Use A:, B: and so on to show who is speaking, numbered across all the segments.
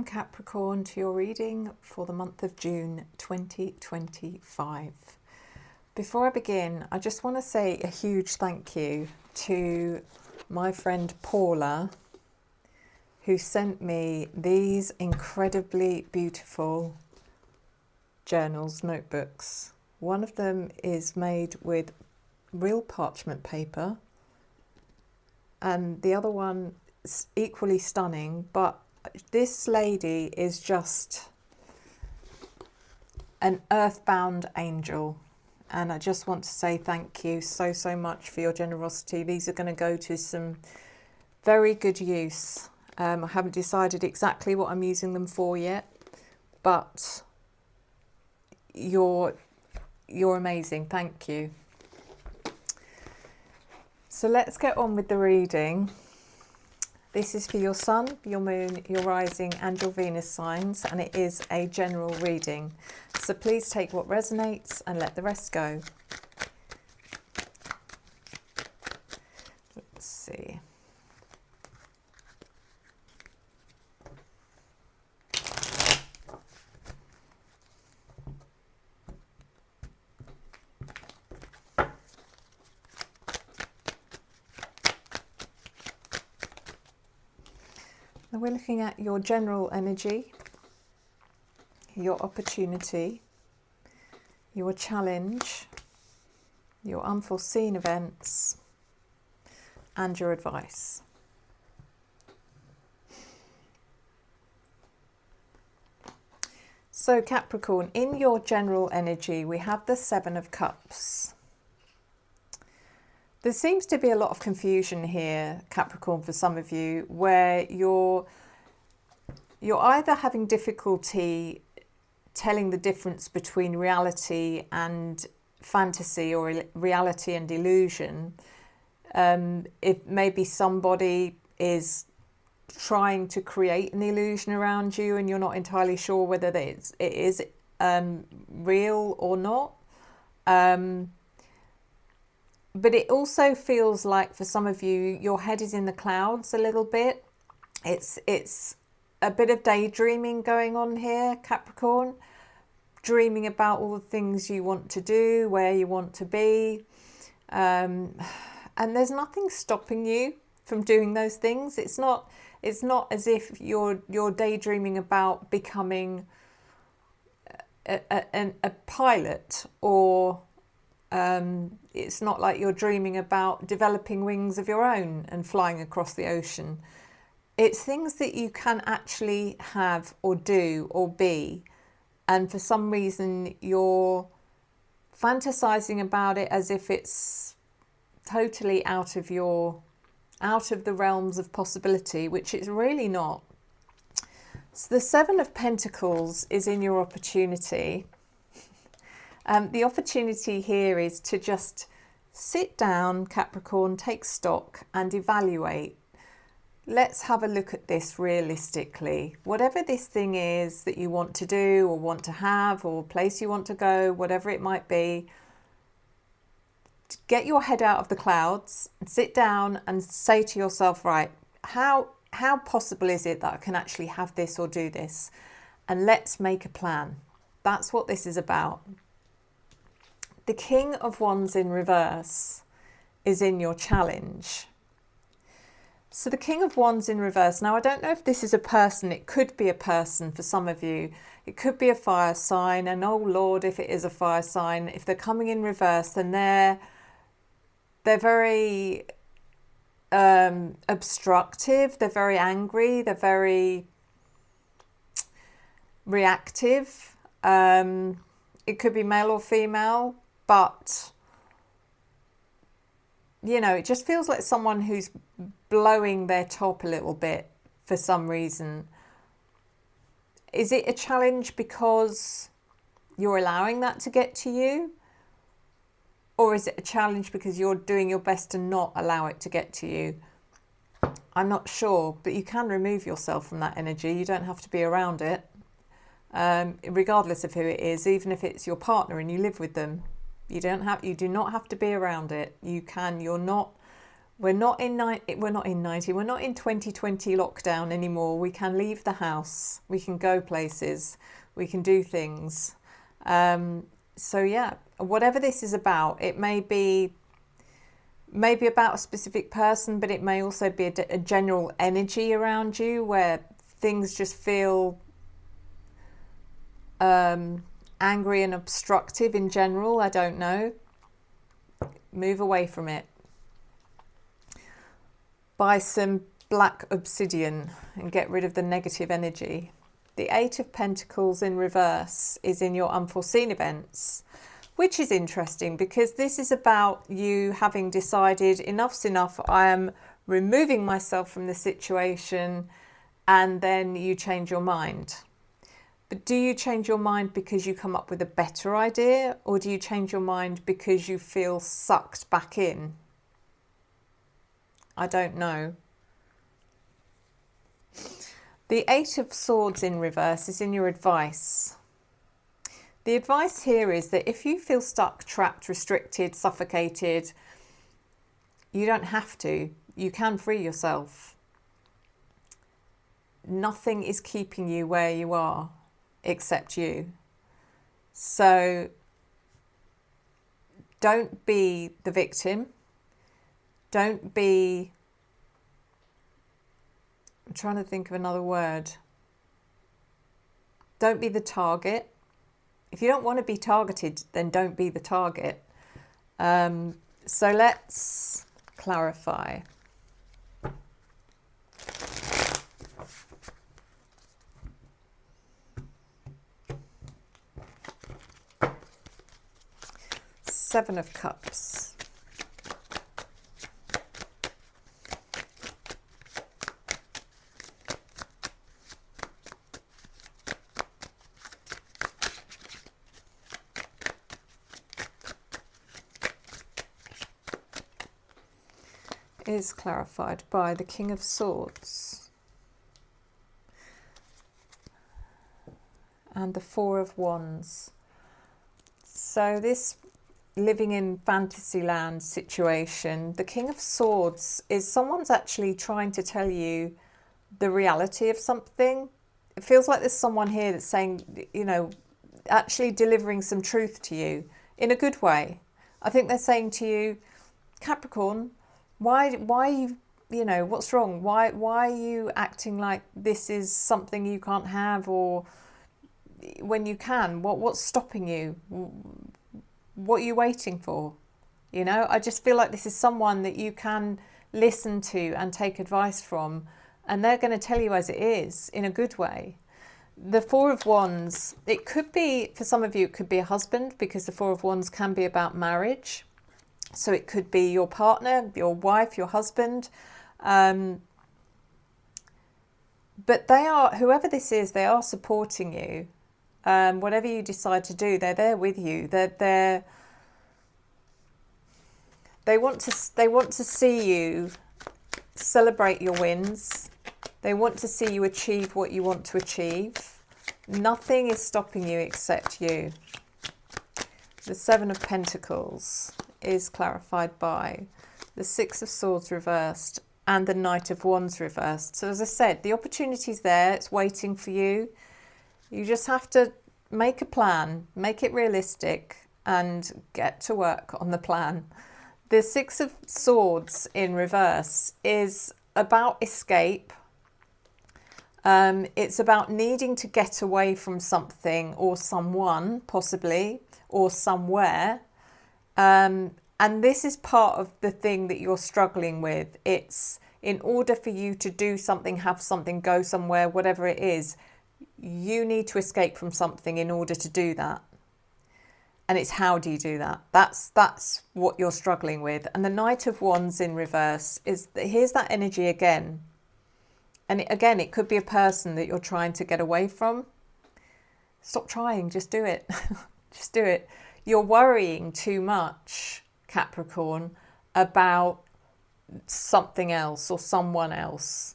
A: Capricorn, to your reading for the month of June 2025. Before I begin, I just want to say a huge thank you to my friend Paula, who sent me these incredibly beautiful journals, notebooks. One of them is made with real parchment paper, and the other one is equally stunning, but this lady is just an earthbound angel, and I just want to say thank you so much for your generosity. These are going to go to some very good use. I haven't decided exactly what I'm using them for yet, but you're amazing. Thank you. So let's get on with the reading. This is for your sun, your moon, your rising and your Venus signs, and it is a general reading. So please take what resonates and let the rest go. Let's see. Now we're looking at your general energy, your opportunity, your challenge, your unforeseen events, and your advice. So Capricorn, in your general energy, we have the Seven of Cups. There seems to be a lot of confusion here, Capricorn, for some of you, where you're either having difficulty telling the difference between reality and fantasy, or reality and illusion. If maybe somebody is trying to create an illusion around you and you're not entirely sure whether it is real or not. But it also feels like for some of you, your head is in the clouds a little bit. It's a bit of daydreaming going on here, Capricorn. Dreaming about all the things you want to do, where you want to be. And there's nothing stopping you from doing those things. It's not as if you're daydreaming about becoming a pilot, or it's not like you're dreaming about developing wings of your own and flying across the ocean. It's things that you can actually have or do or be, and for some reason you're fantasizing about it as if it's totally out of the realms of possibility, which it's really not. So the Seven of Pentacles is in your opportunity. The opportunity here is to just sit down, Capricorn, take stock and evaluate. Let's have a look at this realistically. Whatever this thing is that you want to do or want to have, or place you want to go, whatever it might be, get your head out of the clouds and sit down and say to yourself, right, how possible is it that I can actually have this or do this? And let's make a plan. That's what this is about. The King of Wands in reverse is in your challenge. So the King of Wands in reverse, now I don't know if this is a person. It could be a person for some of you. It could be a fire sign, and oh Lord, if it is a fire sign, if they're coming in reverse, then they're very obstructive, they're very angry, they're very reactive. It could be male or female, but you know, it just feels like someone who's blowing their top a little bit for some reason. Is it a challenge because you're allowing that to get to you? Or is it a challenge because you're doing your best to not allow it to get to you? I'm not sure, but you can remove yourself from that energy. You don't have to be around it, regardless of who it is. Even if it's your partner and you live with them, you do not have to be around it. You can. You're not We're not in 2020 lockdown anymore. We can leave the house. We can go places. We can do things. So yeah, whatever this is about, it may be maybe about a specific person, but it may also be a general energy around you where things just feel angry and obstructive in general. I don't know. Move away from it. Buy some black obsidian and get rid of the negative energy. The Eight of Pentacles in reverse is in your unforeseen events, which is interesting because this is about you having decided enough's enough, I am removing myself from the situation, and then you change your mind. But do you change your mind because you come up with a better idea, or do you change your mind because you feel sucked back in? I don't know. The Eight of Swords in reverse is in your advice. The advice here is that if you feel stuck, trapped, restricted, suffocated, you don't have to. You can free yourself. Nothing is keeping you where you are except you. So don't be the victim. Don't be... I'm trying to think of another word. Don't be the target. If you don't want to be targeted, then don't be the target. So let's clarify. Seven of Cups. Is clarified by the King of Swords and the Four of Wands. So this living in Fantasyland situation, the King of Swords is someone's actually trying to tell you the reality of something. It feels like there's someone here that's saying, you know, actually delivering some truth to you in a good way. I think they're saying to you, Capricorn, why you know, what's wrong? Why are you acting like this is something you can't have, or when you can? What's stopping you? What are you waiting for? You know, I just feel like this is someone that you can listen to and take advice from, and they're going to tell you as it is in a good way. The Four of Wands, it could be, for some of you, it could be a husband, because the Four of Wands can be about marriage. So it could be your partner, your wife, your husband. But they are, whoever this is, they are supporting you. Whatever you decide to do, they're there with you. They want to see you celebrate your wins. They want to see you achieve what you want to achieve. Nothing is stopping you except you. The Seven of Pentacles is clarified by the Six of Swords reversed and the Knight of Wands reversed. So as I said, the opportunity's there, it's waiting for you. You just have to make a plan, make it realistic, and get to work on the plan. The Six of Swords in reverse is about escape. It's about needing to get away from something or someone, possibly, or somewhere. And this is part of the thing that you're struggling with. It's in order for you to do something, have something, go somewhere, whatever it is, you need to escape from something in order to do that. And it's how do you do that? That's what you're struggling with. And the Knight of Wands in reverse is, here's that energy again. And again, it could be a person that you're trying to get away from. Stop trying, just do it. Just do it. You're worrying too much, Capricorn, about something else or someone else,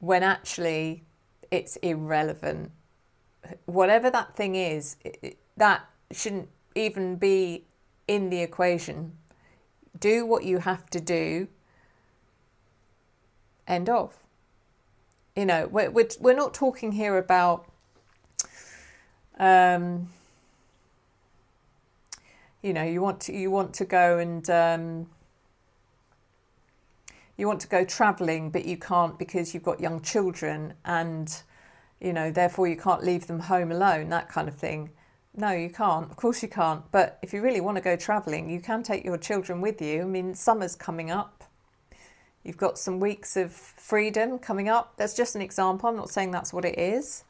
A: when actually it's irrelevant. Whatever that thing is, that shouldn't even be in the equation. Do what you have to do End of. You know, we're not talking here about, you know, you want to go and you want to go travelling, but you can't because you've got young children, and you know, therefore you can't leave them home alone. That kind of thing. No, you can't. Of course you can't. But if you really want to go travelling, you can take your children with you. I mean, summer's coming up. You've got some weeks of freedom coming up. That's just an example. I'm not saying that's what it is.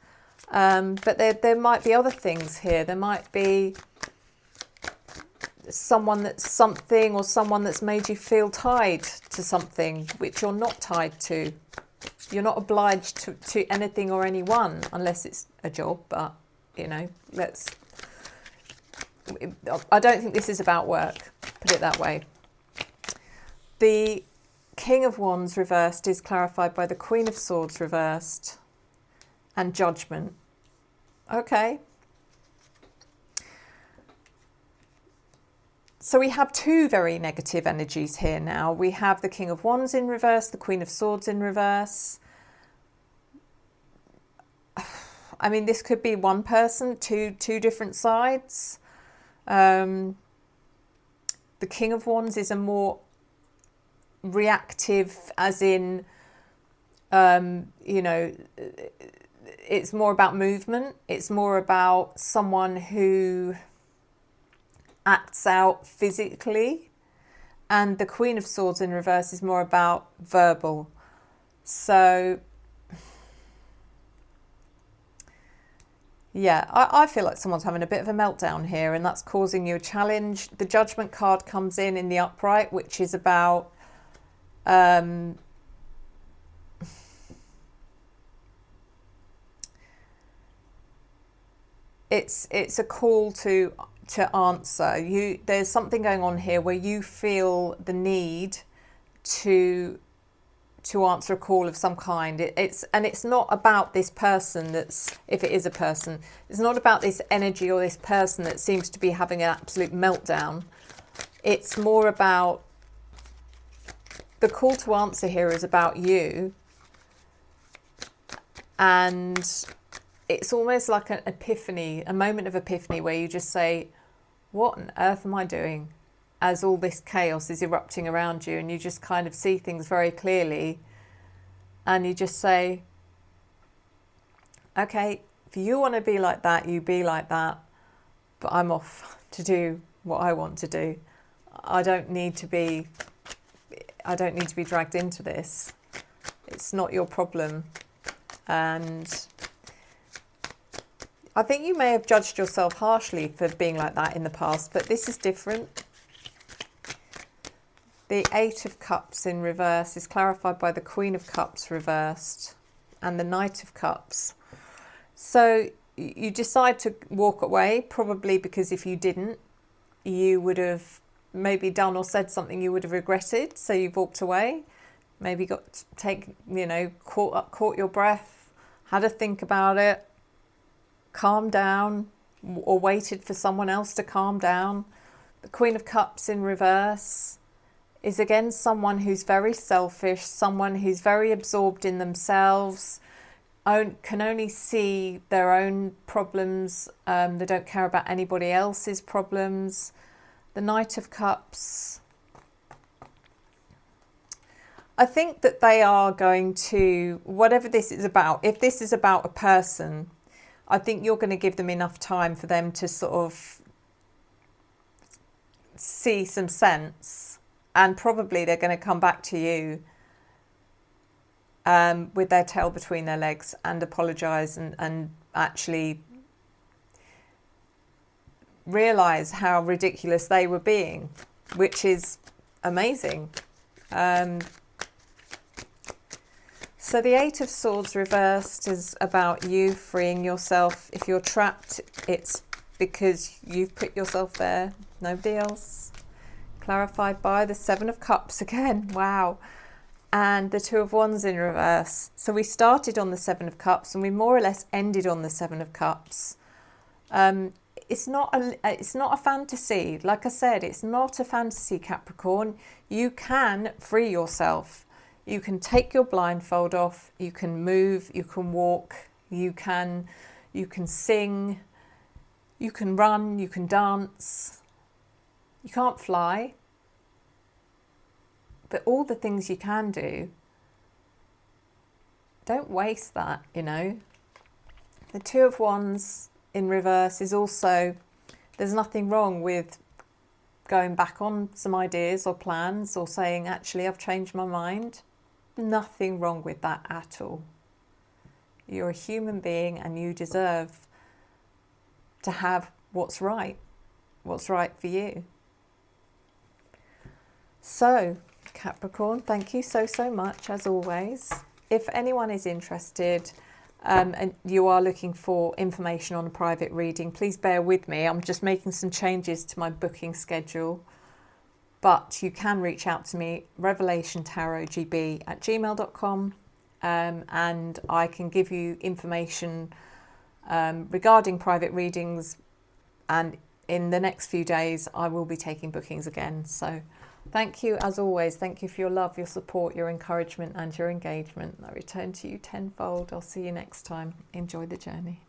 A: But there might be other things here. There might be someone that's something, or someone that's made you feel tied to something which you're not tied to. You're not obliged to anything or anyone unless it's a job. But, you know, I don't think this is about work, put it that way. The King of Wands reversed is clarified by the Queen of Swords reversed and Judgment. Okay. So we have two very negative energies here now. We have the King of Wands in reverse, the Queen of Swords in reverse. I mean, this could be one person, two different sides. The King of Wands is a more reactive, as in, you know, it's more about movement. It's more about someone who acts out physically. And the Queen of Swords in reverse is more about verbal. So, yeah, I feel like someone's having a bit of a meltdown here, and that's causing you a challenge. The Judgment card comes in the upright, which is about it's a call to answer. There's something going on here where you feel the need to answer a call of some kind. It's not about this person if it is a person, it's not about this energy or this person that seems to be having an absolute meltdown. It's more about, the call to answer here is about you, and it's almost like an epiphany, a moment of epiphany where you just say, what on earth am I doing? As all this chaos is erupting around you, and you just kind of see things very clearly, and you just say, okay, if you want to be like that, you be like that, but I'm off to do what I want to do. I don't need to be dragged into this. It's not your problem. And I think you may have judged yourself harshly for being like that in the past, but this is different. The Eight of Cups in reverse is clarified by the Queen of Cups reversed and the Knight of Cups. So you decide to walk away, probably because if you didn't, you would have maybe done or said something you would have regretted. So you've walked away, maybe caught your breath, had a think about it, calmed down, or waited for someone else to calm down. The Queen of Cups in reverse is again someone who's very selfish, someone who's very absorbed in themselves, can only see their own problems. They don't care about anybody else's problems. The Knight of Cups, I think that they are going to, whatever this is about, if this is about a person, I think you're going to give them enough time for them to sort of see some sense, and probably they're going to come back to you with their tail between their legs and apologise and actually realise how ridiculous they were being, which is amazing. So the Eight of Swords reversed is about you freeing yourself. If you're trapped, it's because you've put yourself there, nobody else. Clarified by the Seven of Cups again, wow. And the Two of Wands in reverse. So we started on the Seven of Cups and we more or less ended on the Seven of Cups. It's not a fantasy. Like I said, it's not a fantasy, Capricorn. You can free yourself. You can take your blindfold off, you can move, you can walk, you can sing, you can run, you can dance. You can't fly, but all the things you can do, don't waste that, you know. The Two of Wands in reverse is also, there's nothing wrong with going back on some ideas or plans or saying, actually, I've changed my mind. Nothing wrong with that at all. You're a human being and you deserve to have what's right for you. So, Capricorn, thank you so much, as always. If anyone is interested and you are looking for information on a private reading, please bear with me. I'm just making some changes to my booking schedule. But you can reach out to me, revelationtarotgb@gmail.com, and I can give you information regarding private readings. And in the next few days, I will be taking bookings again. So thank you, as always. Thank you for your love, your support, your encouragement and your engagement. I return to you tenfold. I'll see you next time. Enjoy the journey.